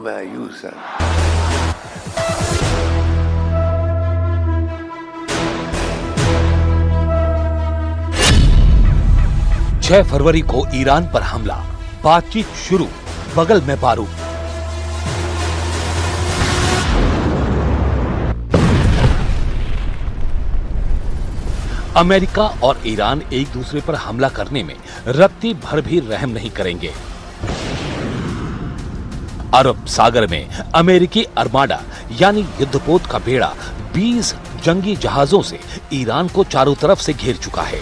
मैं यूज है। 6 फरवरी को ईरान पर हमला, बातचीत शुरू, बगल में बारूद। अमेरिका और ईरान एक दूसरे पर हमला करने में रत्ती भर भी रहम नहीं करेंगे। अरब सागर में अमेरिकी आर्माडा यानी युद्धपोत का बेड़ा 20 जंगी जहाजों से ईरान को चारों तरफ से घेर चुका है।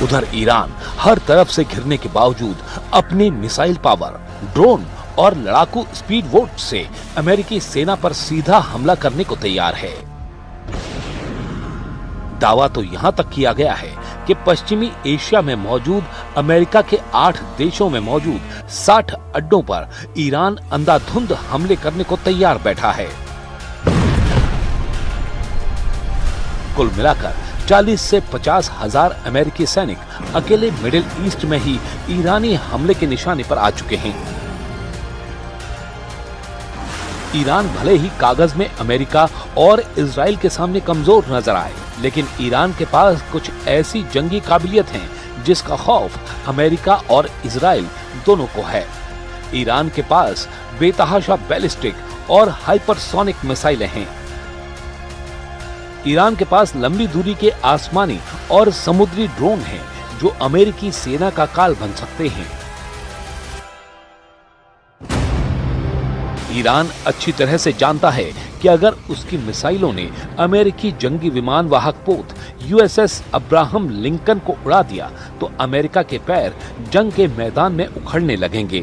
उधर ईरान हर तरफ से घिरने के बावजूद अपनी मिसाइल पावर, ड्रोन और लड़ाकू स्पीड बोट से अमेरिकी सेना पर सीधा हमला करने को तैयार है। दावा तो यहां तक किया गया है कि पश्चिमी एशिया में मौजूद अमेरिका के 8 देशों में मौजूद 60 अड्डों पर ईरान अंधाधुंध हमले करने को तैयार बैठा है। कुल मिलाकर 40 से 50 हजार अमेरिकी सैनिक अकेले मिडिल ईस्ट में ही ईरानी हमले के निशाने पर आ चुके हैं। ईरान भले ही कागज में अमेरिका और इजराइल के सामने कमजोर नजर आए, लेकिन ईरान के पास कुछ ऐसी जंगी काबिलियत हैं जिसका खौफ अमेरिका और इजराइल दोनों को है। ईरान के पास बेतहाशा बैलिस्टिक और हाइपरसोनिक मिसाइलें हैं। ईरान के पास लंबी दूरी के आसमानी और समुद्री ड्रोन हैं जो अमेरिकी सेना का काल बन सकते हैं। ईरान अच्छी तरह से जानता है कि अगर उसकी मिसाइलों ने अमेरिकी जंगी विमान वाहक पोत यूएसएस अब्राहम लिंकन को उड़ा दिया तो अमेरिका के पैर जंग के मैदान में उखड़ने लगेंगे।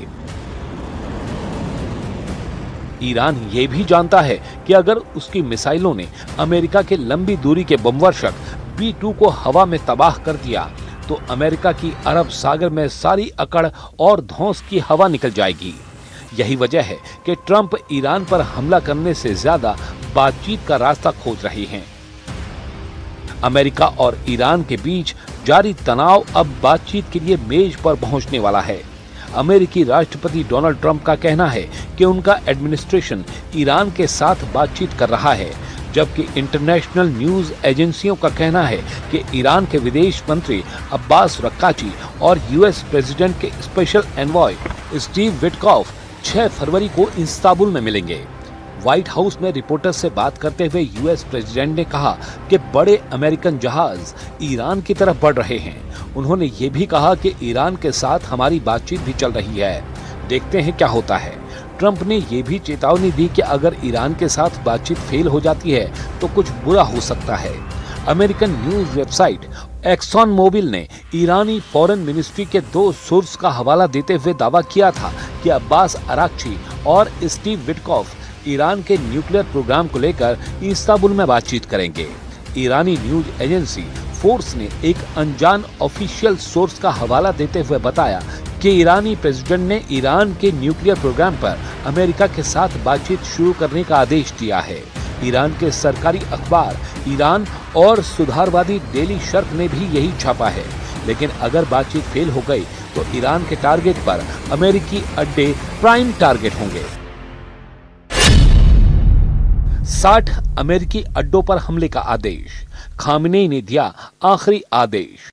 ईरान ये भी जानता है कि अगर उसकी मिसाइलों ने अमेरिका के लंबी दूरी के बमवर्षक B-2 को हवा में तबाह कर दिया तो अमेरिका की अरब सागर में सारी अकड़ और धौंस की हवा निकल जाएगी। यही वजह है कि ट्रंप ईरान पर हमला करने से ज्यादा बातचीत का रास्ता खोज रहे हैं। अमेरिका और ईरान के बीच जारी तनाव अब बातचीत के लिए मेज पर पहुंचने वाला है। अमेरिकी राष्ट्रपति डोनाल्ड ट्रंप का कहना है कि उनका एडमिनिस्ट्रेशन ईरान के साथ बातचीत कर रहा है, जबकि इंटरनेशनल न्यूज एजेंसियों का कहना है कि ईरान के विदेश मंत्री अब्बास रक्काची और यूएस प्रेसिडेंट के स्पेशल एनवॉय स्टीव विटकॉफ 6 फरवरी को इस्तांबुल में मिलेंगे। व्हाइट हाउस में रिपोर्टर्स से बात करते हुए यूएस प्रेसिडेंट ने कहा कि बड़े अमेरिकन जहाज ईरान की तरफ बढ़ रहे हैं। उन्होंने ये भी कहा कि ईरान के साथ हमारी बातचीत भी चल रही है, देखते हैं क्या होता है। ट्रंप ने ये भी चेतावनी दी कि अगर ईरान के साथ बातचीत फेल हो जाती है तो कुछ बुरा हो सकता है। American news website Exxon Mobil ने ईरानी फॉरेन मिनिस्ट्री के 2 सोर्स का हवाला देते हुए दावा किया था कि अब्बास अराक्ची और स्टीव विटकॉफ ईरान के न्यूक्लियर प्रोग्राम को लेकर इस्तांबुल में बातचीत करेंगे। ईरानी न्यूज एजेंसी फोर्स ने एक अनजान ऑफिशियल सोर्स का हवाला देते हुए बताया कि ईरानी प्रेसिडेंट ने ईरान के न्यूक्लियर प्रोग्राम पर अमेरिका के साथ बातचीत शुरू करने का आदेश दिया है। ईरान के सरकारी अखबार ईरान और सुधारवादी डेली शर्क ने भी यही छापा है, लेकिन अगर बातचीत फेल हो गई तो ईरान के टारगेट पर अमेरिकी अड्डे प्राइम टारगेट होंगे। 60 अमेरिकी अड्डों पर हमले का आदेश, खामेनेई ने दिया आखिरी आदेश।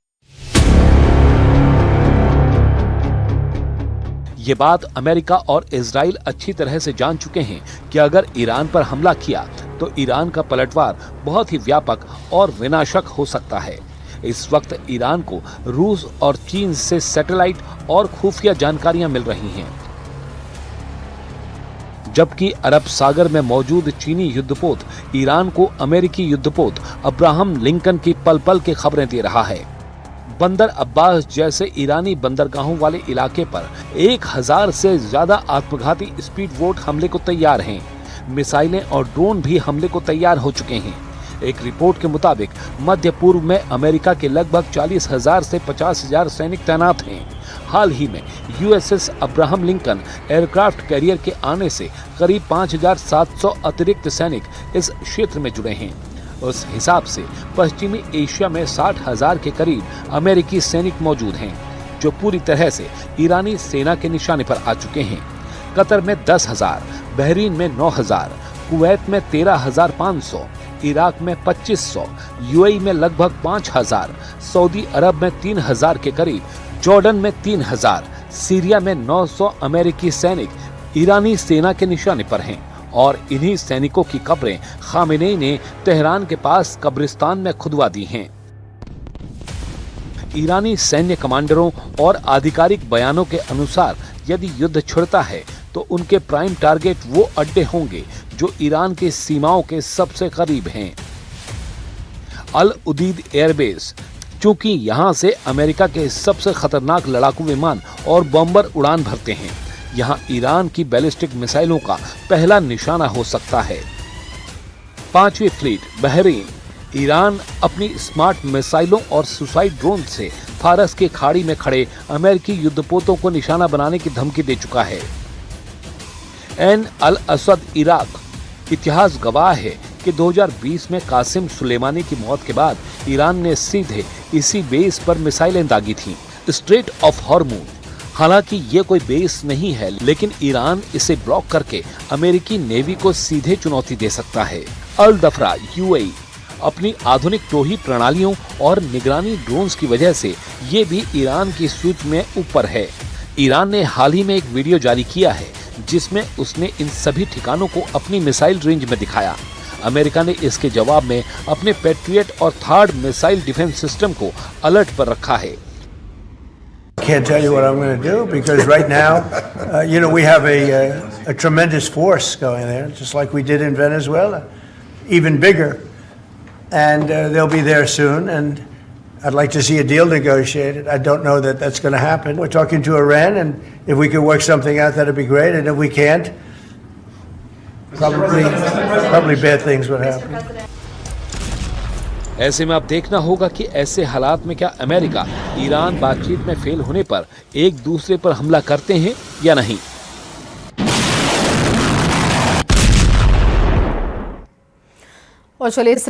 ये बात अमेरिका और इजराइल अच्छी तरह से जान चुके हैं कि अगर ईरान पर हमला किया तो ईरान का पलटवार बहुत ही व्यापक और विनाशक हो सकता है। इस वक्त ईरान को रूस और चीन से सैटेलाइट और खुफिया जानकारियां मिल रही हैं, जबकि अरब सागर में मौजूद चीनी युद्धपोत ईरान को अमेरिकी युद्धपोत अब्राहम लिंकन की पल पल की खबरें दे रहा है। बंदर अब्बास जैसे ईरानी बंदरगाहों वाले इलाके पर 1000 से ज्यादा आत्मघाती स्पीड बोट हमले को तैयार हैं। मिसाइलें और ड्रोन भी हमले को तैयार हो चुके हैं। एक रिपोर्ट के मुताबिक मध्य पूर्व में अमेरिका के लगभग 40,000 से 50,000 सैनिक तैनात हैं। हाल ही में USS Abraham Lincoln aircraft carrier के आने से करीब 5,700 अतिरिक्त सैनिक इस क्षेत्र में जुड़े हैं। उस हिसाब से पश्चिमी एशिया में 60,000 के करीब अमेरिकी सैनिक मौजूद हैं। जो पूरी तरह से ईरानी सेना के निशाने पर आ चुके हैं। कतर में 10,000, बहरीन में 9,000, कुवैत में 13,500, इराक में 2,500, यूएई में लगभग 5,000, सऊदी अरब में 3,000 के करीब, जॉर्डन में 3,000, सीरिया में 900 अमेरिकी सैनिक ईरानी सेना के निशाने पर हैं और इन्हीं सैनिकों की कब्रें खामेनेई ने तेहरान के पास कब्रिस्तान में खुदवा दी हैं। ईरानी सैन्य कमांडरों और आधिकारिक बयानों के अनुसार यदि युद्ध छिड़ता है तो उनके प्राइम टारगेट वो अड्डे होंगे जो ईरान की सीमाओं के सबसे करीब हैं। अल उदीद एयरबेस, चूंकि यहां से अमेरिका के सबसे खतरनाक लड़ाकू विमान और बॉम्बर उड़ान भरते हैं, यहां ईरान की बैलिस्टिक मिसाइलों का पहला निशाना हो सकता है। 5वीं फ्लीट बहरीन, ईरान अपनी स्मार्ट मिसाइलों और सुसाइड ड्रोन से फारस की खाड़ी में खड़े अमेरिकी युद्धपोतों को निशाना बनाने की धमकी दे चुका है। एन अल असद इराक, इतिहास गवाह है कि 2020 में कासिम सुलेमानी की मौत के बाद ईरान ने सीधे इसी बेस पर मिसाइलें दागी थीं। स्ट्रेट ऑफ हॉर्मुज, हालांकि ये कोई बेस नहीं है, लेकिन ईरान इसे ब्लॉक करके अमेरिकी नेवी को सीधे चुनौती दे सकता है। अल दफरा यूएई, अपनी आधुनिक टोही प्रणालियों और निगरानी ड्रोन्स की वजह से ये भी ईरान की सूची में ऊपर है। ईरान ने हाल ही में एक वीडियो जारी किया है जिसमें उसने इन सभी ठिकानों को अपनी मिसाइल रेंज में दिखाया। अमेरिका ने इसके जवाब में अपने पैट्रियट और थर्ड मिसाइल डिफेंस सिस्टम को अलर्ट पर रखा है। Can't tell you what I'm going to do because right now, we have a tremendous force going there, just like we did in Venezuela, even bigger, and they'll be there soon. And I'd like to see a deal negotiated. I don't know that that's going to happen. We're talking to Iran, and if we could work something out, that'd be great. And if we can't, probably bad things would happen. ऐसे में अब देखना होगा कि ऐसे हालात में क्या अमेरिका ईरान बातचीत में फेल होने पर एक दूसरे पर हमला करते हैं या नहीं। और चलिए इस